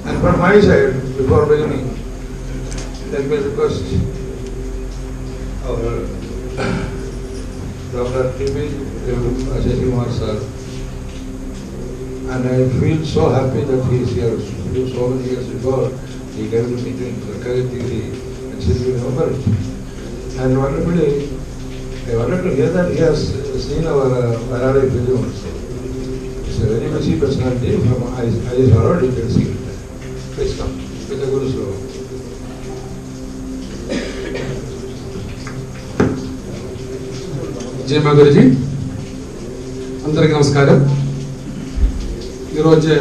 And from my side, before beginning, let me request our Dr. T.B. Shashikumar sir, and I feel so happy that he is here. So many years before, he gave me meeting in Kagati and still we remember it. And wonderfully, I wanted to hear that he has seen our Varade film also. It's a very busy personality. From I just heard you can see it. Please come with the Guru Slow. Jai Guruji, అందరికీ నమస్కారం. ఈరోజు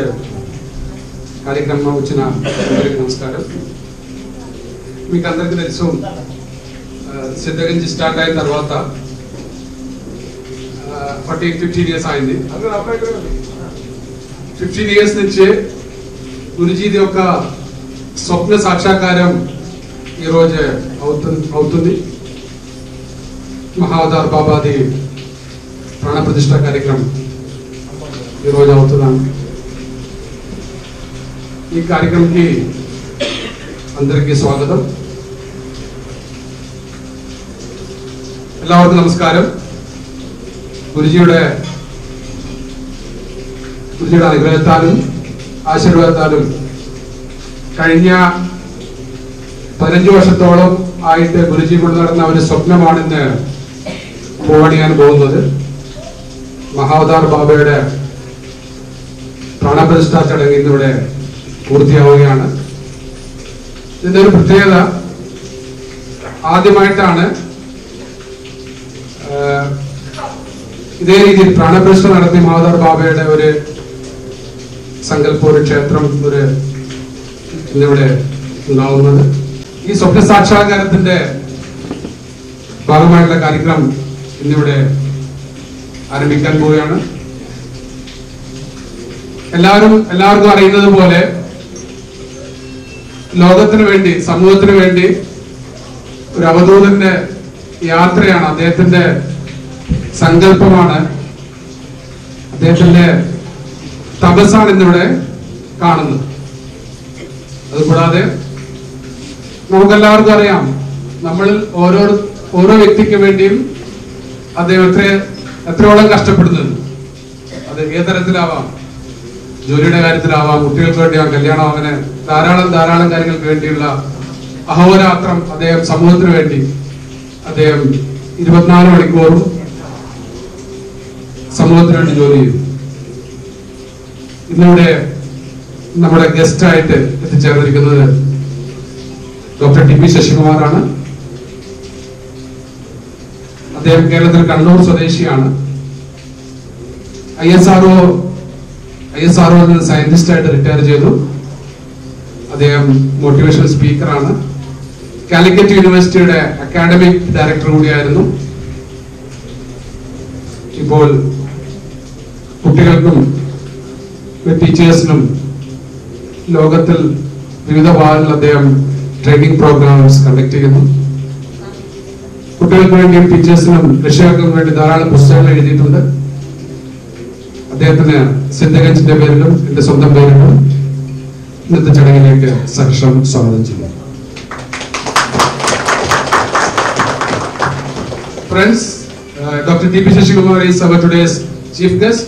కార్యక్రమం వచ్చిన అందరికీ నమస్కారం. మీకు అందరికీ తెలుసు, సిద్ధగంజ్ స్టార్ట్ అయిన తర్వాత 15 years అయింది. 15 years నుంచి గురుజీది యొక్క స్వప్న సాక్షాత్కారం ఈరోజు అవుతుంది. మహావతార్ బాబాది ప్రాణ ప్రతిష్ఠ కార్యక్రమం ఈరోజు అవుతున్నాను. ఈ కార్యక్రమంకి అందరికీ స్వాగతం. എല്ലാവർക്കും നമസ്കാരം. ഗുരുജിയുടെ അനുഗ്രഹത്താലും ആശീർവാദത്താലും കഴിഞ്ഞ 15 വർഷത്തോളം ആയിട്ട് ഗുരുജി കൊണ്ട് നടന്ന ഒരു സ്വപ്നമാണെന്ന് പൂവണിയാൻ പോകുന്നത്. മഹാവതാർ ബാബയുടെ പ്രാണപ്രതിഷ്ഠാ ചടങ്ങ് ഇന്നിവിടെ പൂർത്തിയാവുകയാണ്. ഇതിന്റെ ഒരു പ്രത്യേകത, ആദ്യമായിട്ടാണ് ഇതേ രീതിയിൽ പ്രാണപ്രതിഷ്ഠ നടത്തി മഹാവതാർ ബാബയുടെ ഒരു സങ്കല്പ, ഒരു ക്ഷേത്രം ഇന്നിവിടെ ഉണ്ടാവുന്നത്. ഈ സ്വപ്ന സാക്ഷാത്കാരത്തിന്റെ ഭാഗമായിട്ടുള്ള കാര്യക്രമം ഇന്നിവിടെ ആരംഭിക്കാൻ പോവുകയാണ്. എല്ലാവർക്കും അറിയുന്നത് പോലെ ലോകത്തിന് വേണ്ടി, സമൂഹത്തിന് വേണ്ടി ഒരു അവധൂതന്റെ യാത്രയാണ്, അദ്ദേഹത്തിന്റെ സങ്കല്പമാണ്, അദ്ദേഹത്തിന്റെ തപസ്സാണ് ഇന്നിവിടെ കാണുന്നത്. അതുകൂടാതെ നമുക്കെല്ലാവർക്കും അറിയാം, നമ്മളിൽ ഓരോ വ്യക്തിക്ക് വേണ്ടിയും അദ്ദേഹം എത്രയോളം കഷ്ടപ്പെടുന്നത്. അത് ഏത് തരത്തിലാവാം, ജോലിയുടെ കാര്യത്തിലാവാം, കുട്ടികൾക്ക് വേണ്ടിയാവാം, കല്യാണം, അങ്ങനെ ധാരാളം കാര്യങ്ങൾക്ക് വേണ്ടിയുള്ള അഹോരാത്രം അദ്ദേഹം സമൂഹത്തിന് വേണ്ടി അദ്ദേഹം 24 മണിക്കൂറും സമൂഹത്തിന് വേണ്ടി ജോലി ചെയ്തു. ഇന്നിവിടെ നമ്മുടെ ഗസ്റ്റായിട്ട് എത്തിച്ചേർന്നിരിക്കുന്നത് ഡോക്ടർ ടി.പി. ശശികുമാറാണ്. അദ്ദേഹം കേരളത്തിൽ കണ്ണൂർ സ്വദേശിയാണ്. ISRO സയന്റിസ്റ്റ് ആയിട്ട് റിട്ടയർ ചെയ്തു. അദ്ദേഹം മോട്ടിവേഷണൽ സ്പീക്കറാണ്. കാലിക്കറ്റ് യൂണിവേഴ്സിറ്റിയുടെ അക്കാഡമിക് ഡയറക്ടർ കൂടിയായിരുന്നു. ഇപ്പോൾ കുട്ടികൾക്കും ടീച്ചേഴ്സിനും ലോകത്തിൽ വിവിധ ഭാഗങ്ങളിൽ അദ്ദേഹം ട്രെയിനിങ് പ്രോഗ്രാംസ് കണ്ടക്ട് ചെയ്യുന്നു. കുട്ടികൾക്ക് വേണ്ടിയും ടീച്ചേഴ്സിനും രക്ഷകർക്കും വേണ്ടി ധാരാളം പുസ്തകങ്ങൾ എഴുതിയിട്ടുണ്ട്. അദ്ദേഹത്തിന് സിദ്ധഗഞ്ചിന്റെ പേരിലും എന്റെ സ്വന്തം പേരിലും ഇന്നത്തെ ചടങ്ങിലേക്ക് സഹർഷം സ്വാഗതം ചെയ്യുന്നു. Friends, Dr. T.P. Shashikumar is our today's chief guest.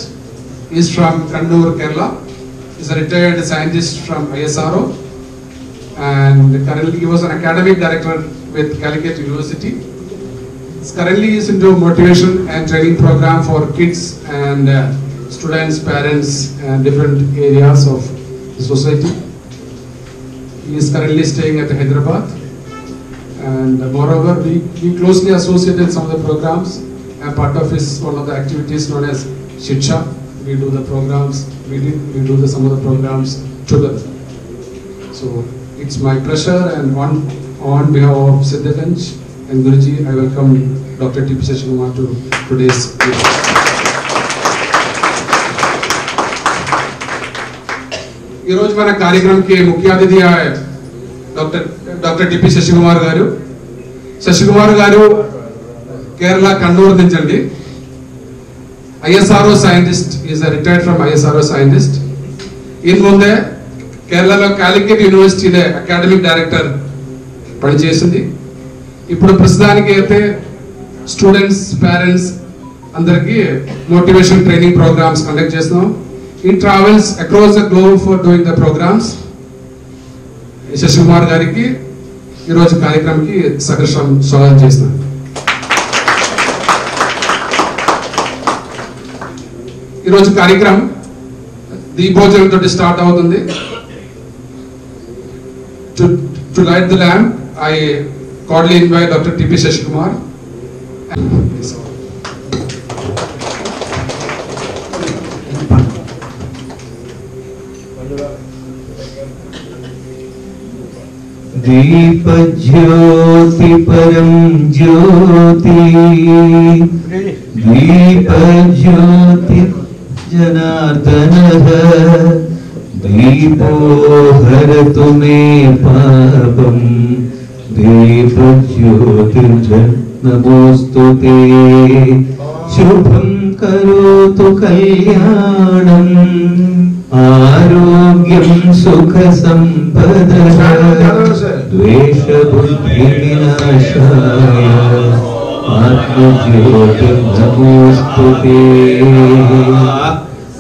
He is from Kannur, Kerala. He is a retired scientist from ISRO, and currently he was an academic director with Calicut University. Currently he is into motivation and training program for kids and students, parents, and different areas of the society. He is currently staying at Hyderabad, and moreover we closely associated some of the programs, and part of his one of the activities known as Shiksha. We do the programs, we do some of the programs together. So it's my pleasure, and on behalf of Siddhaganj and Guruji, I welcome Dr. T.P. Shashikumar to today's meeting. ఈ రోజు మన కార్యక్రమంకి ముఖ్య అతిథి doctor టి.పి. Sasikumar గారు. శశికుమార్ గారు కేరళ కണ്ണూరు నుంచి అండి. ISRO scientist, he is a retired from ISRO scientist. In ಮುಂದೆ కేరళలో కాలికట్ యూనివర్సిటీలో అకాడమిక్ డైరెక్టర్ పనిచేసింది. ఇప్పుడు ప్రస్తుతానికి అయితే స్టూడెంట్స్, పేరెంట్స్ అందరికీ మోటివేషన్ ట్రైనింగ్ ప్రోగ్రామ్స్ కండక్ట్ చేస్తున్నాం. ఈ travels across the globe for doing the programmes. Shashikumar గారికి ఈరోజు కార్యక్రమానికి సకర్షం స్వాగతం చేస్తున్నాను. ఈరోజు కార్యక్రమం దీపోత్సవంతో స్టార్ట్ అవుతుంది. To light the lamp, I cordially invite Dr. T.P. Shashikumar. दीप ज्योति परम ज्योति, दीप ज्योति जनार्दन, दीपो हरतु मे पापम, दीप ज्योतिर्नमोस्तुते, शुभं करोतु कल्याणम्, आरोग्यं सुख संपदः, द्वेष बुद्धि विनाशाय, आत्मज्योतिर्नमोस्तुते।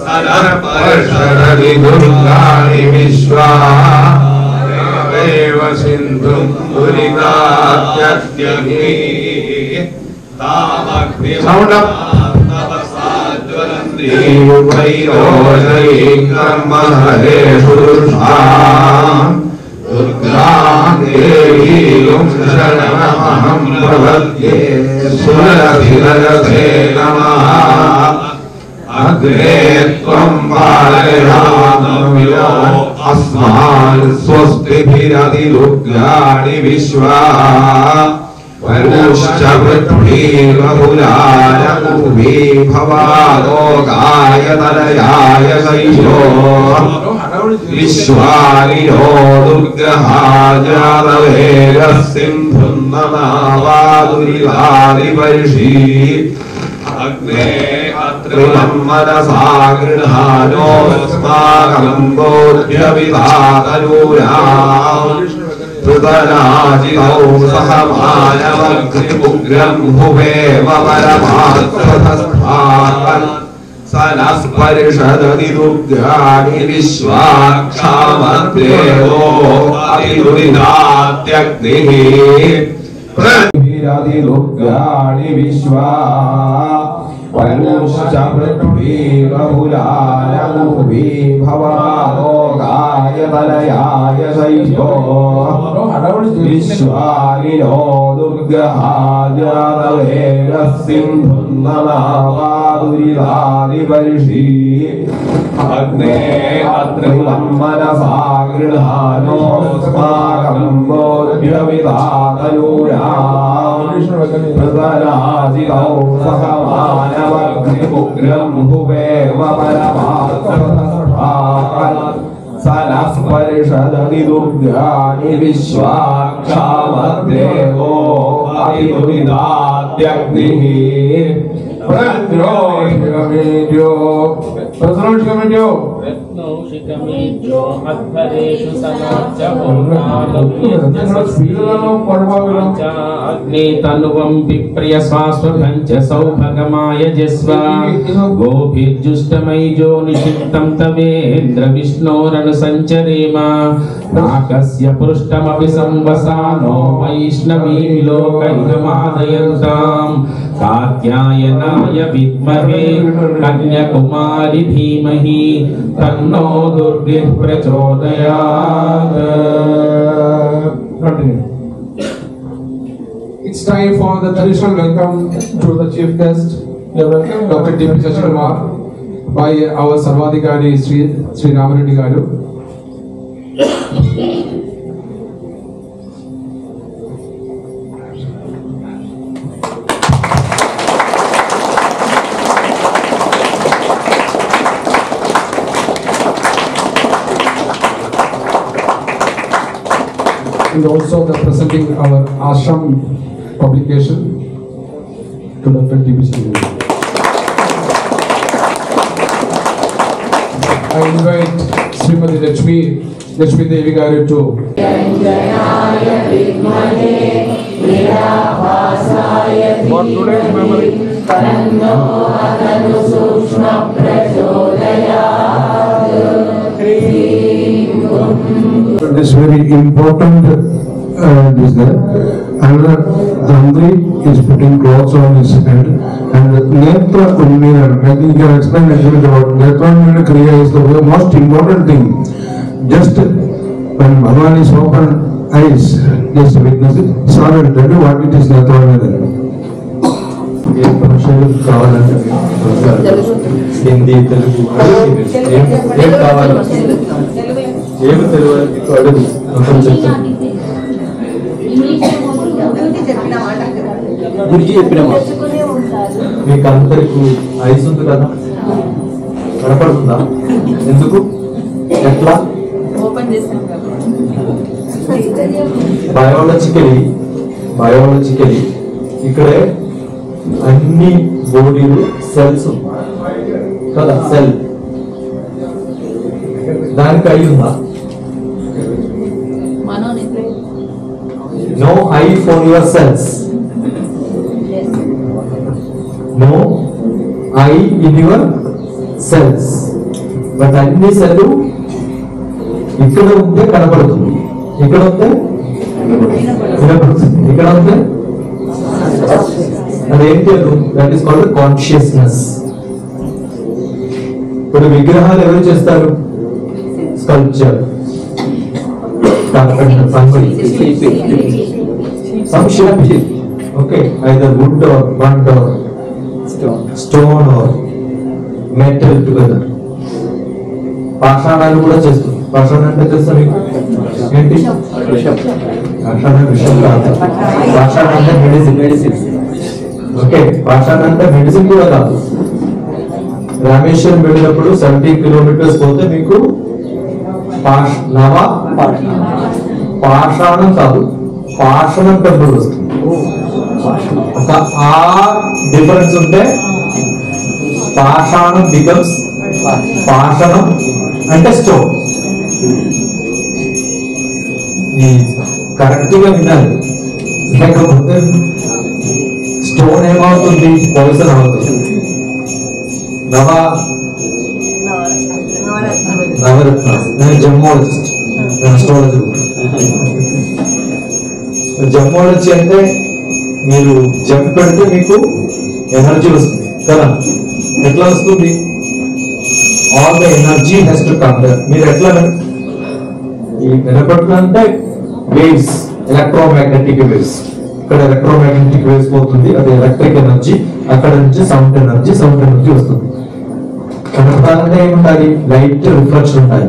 सर्वशरणि दुर्गाणि विश्वा देव सिन्धुं दुरितात्यग्नि तामग्निमवसाज्वलन्ति वैरोचयीं कर्म हरेषु दुष्टां दुर्गां देवीं शरणमहं प्रपद्ये सुरधिरथे नमः। अग्रे त्वं पालयामयो अस्मान् स्वस्तिभिरधिरुग्राणि विश्वा वरुश्च पृथ्वीर्बहुलाय भुवि भवालोकाय तनयाय शैलो विश्वानिनो दुर्गहाजातवेगः सिन्धुन्ननावादुरिवादिवर्षि अग्ने अत्रिमं मनसा गृहाणोऽस्माकं बोध्यविधातनूयाम् पृतराजितौ सह मानवग्निमुग्रं भुवेम परमार्थतस्थान् स नः स्पर्शदति दुर्गाणि विश्वाक्षामद्देवो अतिदुरितात्यग्निः दुर्गाणि विश्वा वरुश्च पृथ्वीर्बहुलाय भुवि भवालोकाय तनयाय शैलो विश्वानिनो दुर्गहाजातवेगः सिन्धुन्ननावादुरिवादिवर्षि अग्ने अत्रिमं मनसा गृहाणोऽस्माकं बोध्यविधातनूयाम् पृतराजितौ सह मानवग्निमुग्रं भुवेम परमार्थतस्थान् स नः स्पर्शदति दुर्गाणि विश्वाक्षामद्देवो अतिदुरितात्यग्निः अग्नितनुवं विप्रिय स्वास्वभञ्च सौभगमाय जस्वा गोभिर्जुष्टमैजो निषिक्तं तवेन्द्र विष्णोरनुसञ्चरेम नाकस्य पृष्ठमपि संवसानो वैष्णवीं लोकैकमादयन्ताम् कात्यायनाय विद्महे कन्याकुमारी धीमहि तन्नो दुर्गे प्रचोदयात्। It's time for the traditional welcome to the chief guest, Dr. T.P. Shashikumar, by our Sarvadhikari Sri Ramareddy Garu. And also the presenting our ashram publication to Dr. T.P. Shashikumar. I invite Srimati Lakshmi Lakshmi-Devi Garu to For today's memory. This very important this there. Another Dandri is putting clothes on his head, and Netra Unmira, I think you can explain a little bit about Netra Unmira Kriya is the most important thing. Just when Bhagavan is open eyes, just witness it, sorry, tell you what it is Netra Unmira. కావాలంటే హిందీ తెలుగు ఏం కావాలి ఏమి తెలియదు అడుగు మొత్తం చెప్తాను గురించి చెప్పిన మీకు అందరికి ఐస్ ఉంది కదా కనపడుతుందా ఎందుకు ఎట్లా బయోలజికలీ ఇక్కడే అన్ని బాడీలు సెల్స్ కదా సెల్ దానికి ఐ ఉందా No eye for your cells. No eye in your cells. But అన్ని సెల్లు ఇక్కడ ఉంటే కనపడుతుంది, ఇక్కడ ఉంటే వినపడుతుంది, ఇక్కడ ఉంటే అదేంటి దట్ ఈస్ కాల్డ్ కాన్షియస్నెస్. ఇప్పుడు విగ్రహాలు ఎవరు చేస్తారు? Sculpture, some shapeshifting, okay, either wood or mud or stone or metal together. పాషాణాలు కూడా చేస్తుంది. పాషాణం అంటే తెలుసా మీకు? ఏంటి పాషాణం? విషయం కాదు. పాషాణం అంటే మెడిసిన్. ఓకే, పాషాణం అంటే మెడిసిన్ కూడా కాదు. రామేశ్వరం వెళ్ళినప్పుడు 70 కిలోమీటర్స్ పోతే మీకు పాషాణం కాదు, పాషాణం టెంపుల్ వస్తుంది. ఒక ఆ డిఫరెన్స్ ఉంటే పాషాణం బికమ్స్ పాషాణం అంటే స్టోన్. కరెక్ట్ గా వినాలి, లేకపోతే స్టోన్ ఏమవుతుంది? పాయిజన్ అవుతుంది. నవరత్న, నేను జమ్మోలజిస్ట్, అస్ట్రాలజీ. జమ్మోలజీ అంటే మీరు జమ్ పెడితే మీకు ఎనర్జీ వస్తుంది కదా. ఎట్లా వస్తుంది? All the energy has to come there. మీరు ఎట్లా ఈ వినపడుతుంది అంటే వేవ్స్, ఎలక్ట్రోమాగ్నెటిక్ వేవ్స్. ఇక్కడ ఎలక్ట్రోమాగ్నెటిక్ వేవ్స్ పోతుంది, అది ఎలక్ట్రిక్ ఎనర్జీ. అక్కడ నుంచి సౌండ్ ఎనర్జీ వస్తుంది. కనపడాలంటే ఏముంటాయి? లైట్ రిఫ్లెక్షన్ ఉంటాయి,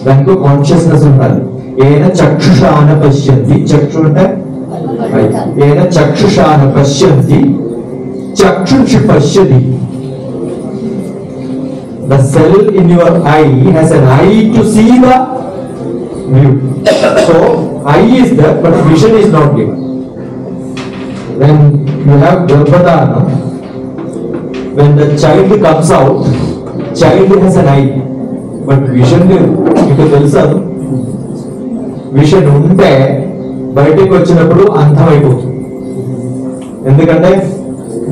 దానికి కాన్షియస్నెస్ ఉండాలి. ఏన చక్షుషాన పశ్యంతి, చక్షు అంటే ఏన చక్షుషాన పశ్యంతి చక్షుషి పశ్యతి. The cell in your eye has an eye to see the view. So eye is there, but vision is not given. When you have Garbhadana, when the child comes out, child has an eye, but vision మీకు తెలుసా? Vision ఉంటే బయటకు వచ్చినప్పుడు అంతమైపోతుంది. ఎందుకంటే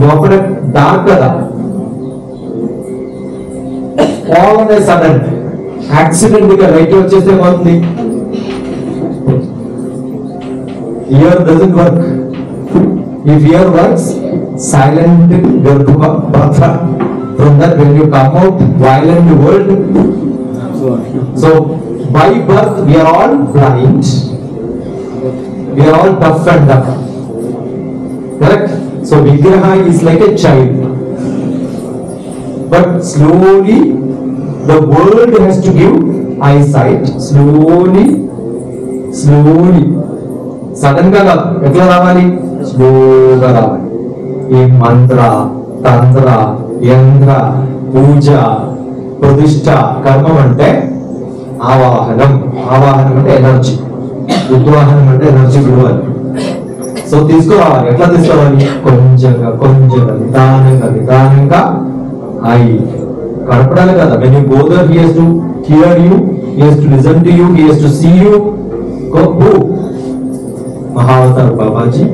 లోపల dark కదా. All on a sudden accident గా light వచ్చేస్తే ఏమవుతుంది? Year doesn't work. If ear works, silent Garbha. From that, when you come out, violent world. So, by birth, we are all blind. We are all tough and dumb. Correct? So, Vigraha is like a child. But slowly, the world has to give eyesight. Slowly. Sudden గా కాదు, ఎట్లా రావాలి? స్లోగా రావాలి. ఈ మంత్ర, తంత్ర, యంత్ర, పూజ, ప్రతిష్ట, కర్మం అంటే ఆవాహనం. ఆవాహనం అంటే ఎనర్జీ, ఉద్వాహనం అంటే ఎనర్జీ విడువాలి. సో తీసుకురావాలి. ఎట్లా తీసుకురావాలి? కొంచెంగా నిదానంగా అయి కనపడాలి కదా. When you go there, he has to hear you, he he has to listen to you, he has to see you. Who? Mahavatar Babaji.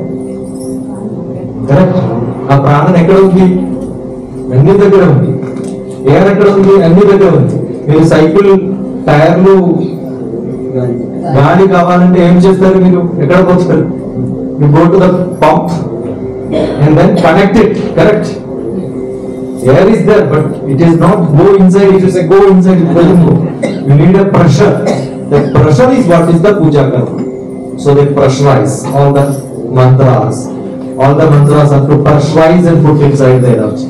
Correct? ఆ ప్రాణం ఎక్కడ ఉంది? అన్ని దగ్గర ఉంది. ఎయిర్ ఎక్కడ ఉంది? అన్ని దగ్గర ఉంది. మీరు సైకిల్ టైర్లు గాలి కావాలంటే ఏం చేస్తారు? మీరు ఎక్కడ పోస్తారు? You go to the pump and then connect it. Correct? Air is there, but it is not go inside. If you say go inside, it doesn't go. You need a pressure. The pressure is what is the puja karma. So they pressurize all the mantras. All the mantras are to pressurize and put inside the energy.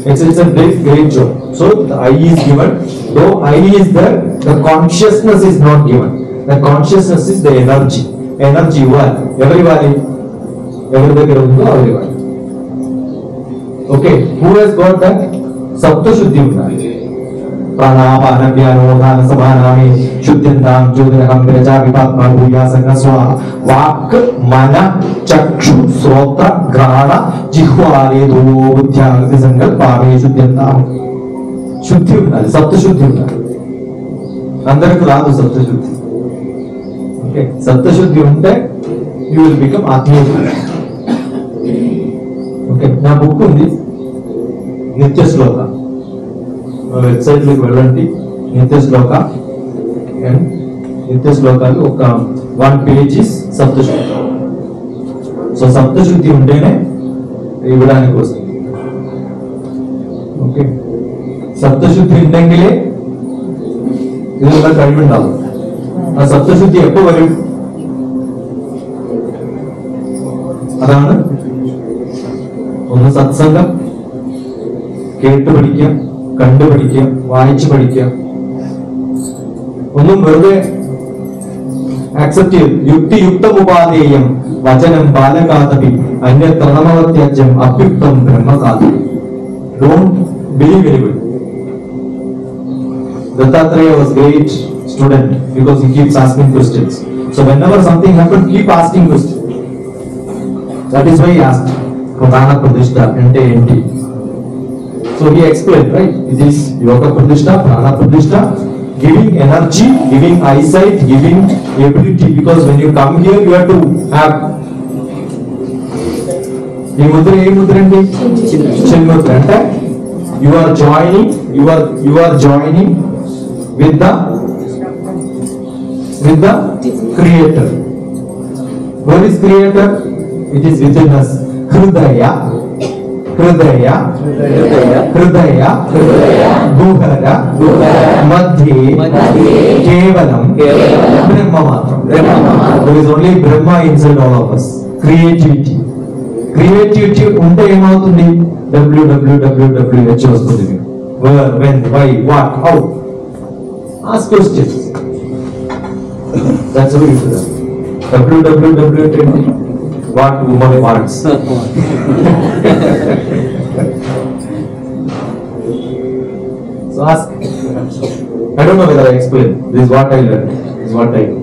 It's a great job. So the I is given. Though I is there, the consciousness is not given. The consciousness is the energy. Energy one. Everybody. Okay. Who has got that? Sapta Shuddhi Unnadi. Pranapana Vyanohana Samanami Shuddhindam Jyotiraham Viraja Vipatma Bhuyasanga Swaha Vak Mana Chakshu Srotra Grana Jihwale Dhuvo Buddhyagati Sankalpame Shuddhindam. Shuddhi Unnadi. Sapta Shuddhi Unnadi. Andarku raadu Sapta Shuddhi. Okay. Sapta Shuddhi unte you will become Atmiya. Okay. నా book ఉంది నిత్య శ్లోక. Website లోకి వెళ్ళండి. నిత్య శ్లోక and నిత్య శ్లోకాలు ఒక 1 page సప్తశుద్ధి. So సప్తశుద్ధి ఉంటేనే ఇవ్వడానికి వస్తుంది. ఓకే. സപ്തശുദ്ധി ഉണ്ടെങ്കിലേ ഇതിനുള്ള കഴിവുണ്ടാവും. ആ സപ്തശുദ്ധി എപ്പോ വരും? അതാണ് ഒന്ന് സത്സംഗം, കേട്ട് പഠിക്കാം, കണ്ടു പഠിക്കാം, വായിച്ചു പഠിക്കാം. ഒന്നും വെറുതെ ആക്സെപ്റ്റ് ചെയ്ത് യുക്തിയുക്തമുപാധേയം വചനം ബാലകാതപി അന്യത്രണമവത്യാജ്യം അഭ്യുക്തം ബ്രഹ്മകാതപി. Don't believe anybody. Dattatreya was great student because he keeps asking questions. So whenever something happens, keep asking questions. That is why he asked Pradhana Pradishta ante enti. So he explained, right? It is Yoga Pradishta, Prana Pradishta, giving energy, giving eyesight, giving ability. Because when you come here, you have to have. ఈ ముద్ర ఏ ముద్ర అండి? చిన్ముద్ర. అంటే you are joining with the creator. What is creator? It is within us. Hridaya Guhara Madhye Kevalam Brahma Matram. There is only Brahma inside all of us. Creativity ఉంటే ఏమవుతుంది? www వస్తుంది. Where, when, why, what, how. Ask questions. That's how you do that. www what woman wants. So ask. I don't know whether I explained. This is what I learned. This is what I know.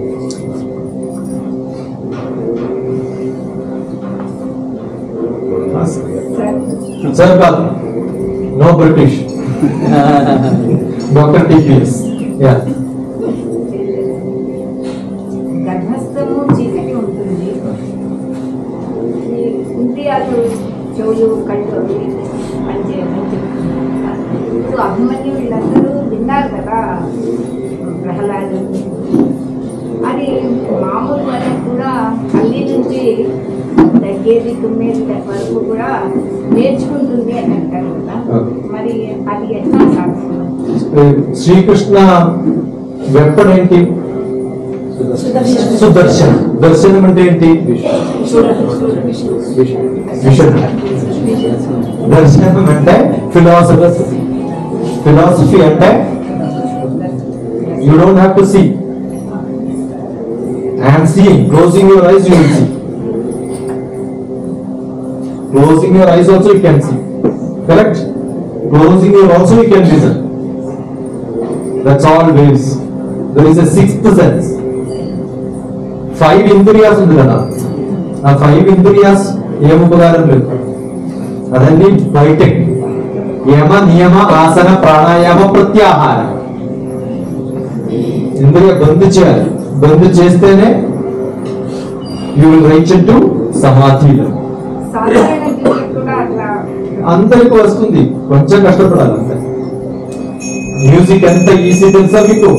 Sir, no British. Dr. TPS. Yeah. గర్భస్థము చీకటి ఉంటుంది. ఇంద్రియాలు చెవులు కళ్ళు పనిచేయమని. ఇప్పుడు అభిమన్యు వీళ్ళందరూ విన్నారు కదా ప్రహ్లాదు. అది మామూలు వరకు కూడా తల్లి నుంచి తగ్గేది తుమ్మేది వరకు కూడా నేర్చుకుంటుంది అని అంటారు కదా. మరి అది ఎట్లా సాధ్యం? శ్రీకృష్ణ వెప్పన్ ఏంటి? సుదర్శనం. దర్శనం అంటే ఏంటి? విషన్. దర్శనం అంటే ఫిలాసఫీ అంటే you don't have to see. I am seeing. Closing your eyes, you will see. Closing your eyes also you can see. Correct? Closing your also you can listen. That's all waves. There is a sixth sense. 5 indriyas ఉంది కదా. ఆ 5 indriyas ఏం ఉపకారం లేదు. అదన్నీ బయటే. యమ నియమ ఆసన ప్రాణాయామ ప్రత్యాహార. ఇంద్రియ బంద్ చేయాలి. బంద్ చేస్తేనే యూ విల్ రీచ్ టు సమాధిలో. సాధారణ జీవితం కూడా అట్లా అందరికి వస్తుంది, కొంచెం కష్టపడాలి అంతే. మ్యూజిక్ ఎంత ఈజీ తెలుసా మీకు?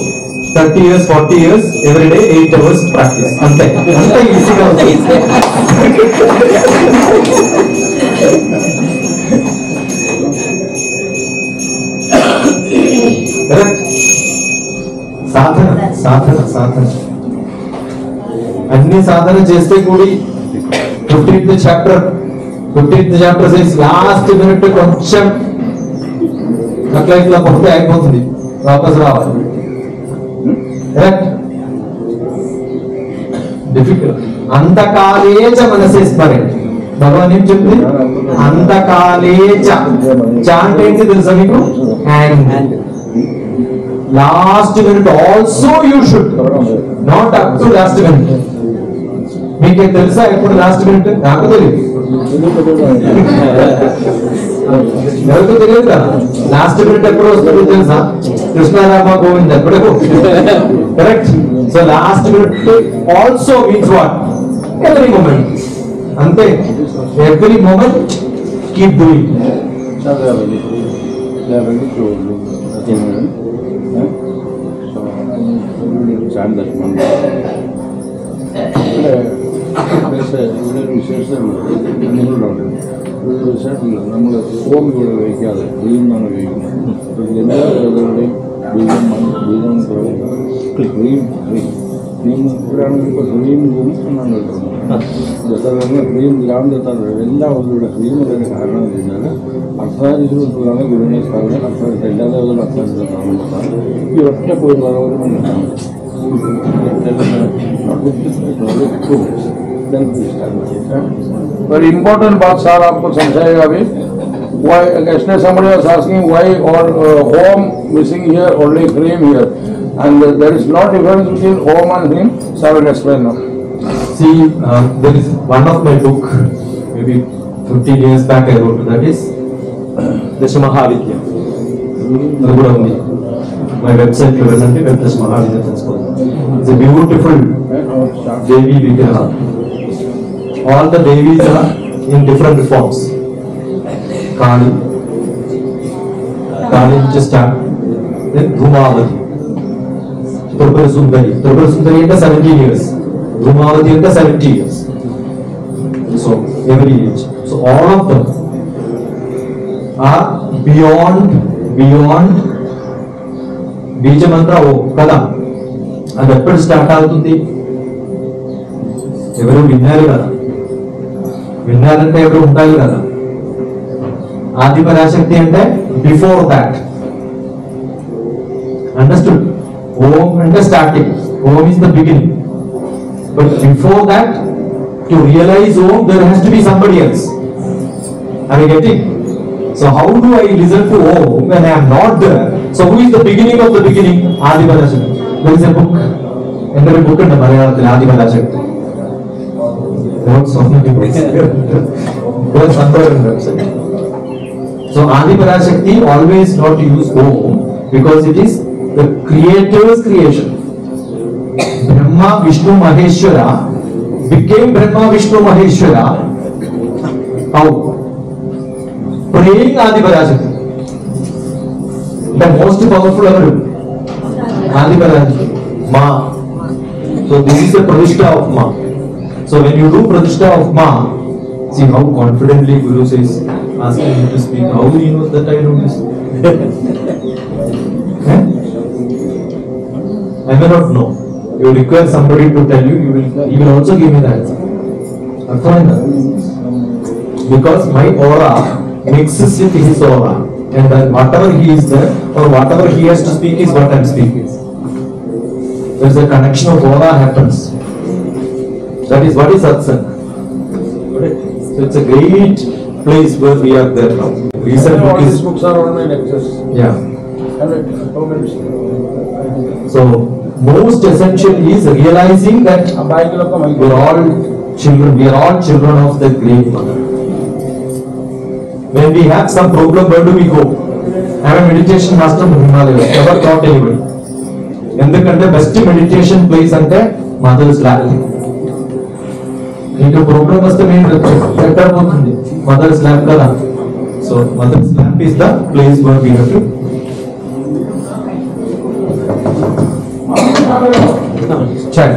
30 years 40 years everyday 8 hours practice అంతే. అంత ఈజీగా ఉంది. సాధన సాధన సాధన అన్ని సాధన చేస్తే కూడా 15th chapter size last minute కొంచెం అట్లా ఇట్లా పడితే అయిపోతుంది, వాపస్ రావాలి. డిఫికల్ట్. అంతకాలేచ మనసే స్మరణ. భగవాన్ ఏం చెప్తుంది? అంతకాలేచ. చ అంటే ఏంటి తెలుసా మీకు? And last minute also you should, not up to last minute. మీకే తెలుసా ఎప్పుడు లాస్ట్ మినిట్? నాకు తెలియదు, ఎవరికి తెలియదు కదా. లాస్ట్ మినిట్ ఎప్పుడు వస్తుందో తెలుసా? కృష్ణారామ గోవింద్ ఎప్పుడో. Correct. So last minute also means what? Every moment. అంతే, ఎవ్రీ మూమెంట్ కీప్ డూయింగ్. നമ്മൾ ഓം കൂടെ വയ്ക്കാതെ ബീജം എന്നാണ് ഉപയോഗിക്കുന്നത്. എല്ലാ രോഗങ്ങളുടെയും ബീജം ബീജം ക്രീം ക്രീം ഇവിടെയാണെങ്കിൽ ഇപ്പോൾ ക്രീം ഗും എന്നാണ് കേൾക്കുന്നത്. ക്രീം ഗ്രാം തെറ്റാണ് എല്ലാ ഒന്നിവിടെ ക്രീം എന്നതിന് കാരണം എന്ന് വെച്ചാൽ അർത്ഥാരിശുദ്ധാണ് ഗുരുവിനെ സ്ഥാപനം. അർത്ഥാരിച്ച എല്ലാ ദേവതകളും അർത്ഥാരിച്ചാണ്. ഈ ഒറ്റ പോയി മനസ്സിലാണ്. Very important बात सर आपको समझाएगा अभी. Why? Yesterday somebody was asking why or home missing here, only cream here, and there is no difference between home and cream. Sir will explain now. See, there is one of my book, maybe 15 years back I wrote, that is Dashamahavidya. My website presently Dashamahavidya. It's a beautiful Devi Vigraha. All the Devis are in different forms. Kali which is start, then Dhumavati, Tripura Sundari into 17 years, Dhumavati into 70 years. So every age. So all of them are beyond Bija Mantra Om kada. అది ఎప్పుడు start అవుతుంది? ఎవరు విన్నారు కదా, విన్నారంటే ఎవరు ఉంటారు కదా. ఆది పరాశక్తి అంటే బిఫోర్ దాట్. అండర్స్టూడ్? ఓం అంటే starting, Om is the beginning. But before that, to realise Om there has to be somebody else. Are you getting? So how do I listen to Om when I am not there? So who is the beginning of the beginning? Adi Parashakti. There is a book. Enter a book in the Malayalam, Adi Parashakti. Don't something books. Don't somewhere in the website. So Adi Parashakti always not use Om because it is the Creator's creation. Brahma, Vishnu, Maheshwara became Brahma, Vishnu, Maheshwara. How? Praying Adi Parashakti. The most powerful ever. Adi Parashakti. Ma. So this is the Pradishta of Ma. So when you do Pradishta of Ma, see how confidently Guru says, asking you to speak. How do you know that I know this? I may not know. You require somebody to tell you, he will also give me the answer. Because my aura mixes with his aura, and then whatever he is there or whatever he has to speak is what I am speaking. There is a connection of aura happens. That is what is satsang. So it's a great place where we are there now. Recent book All is these books are online access. yeah. How many? So most essential is realizing that we are all children. We are all children of the Great Mother. When we have some problem, where do we go? I am a meditation master from Himalayas. Never taught anybody. ఎందుకంటే best meditation place అంటే mother's lap. మీకు programme వస్తే నేను ఎక్కడ పోతుంది? Mother's lap కదా. So mother's lap is the place where we have to check.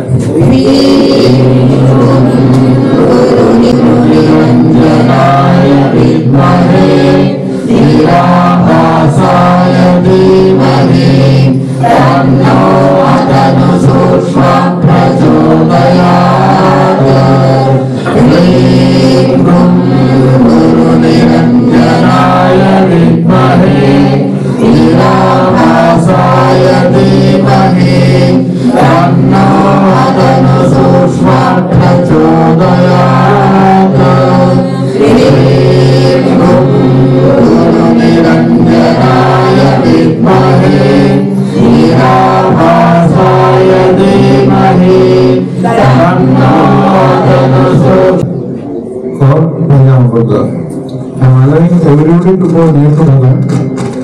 I'm allowing everybody to go near to Bhagan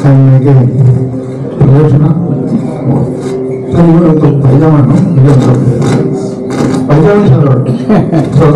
and make a Pradeshana. So you have to Pajamano, you have to Pajamano. So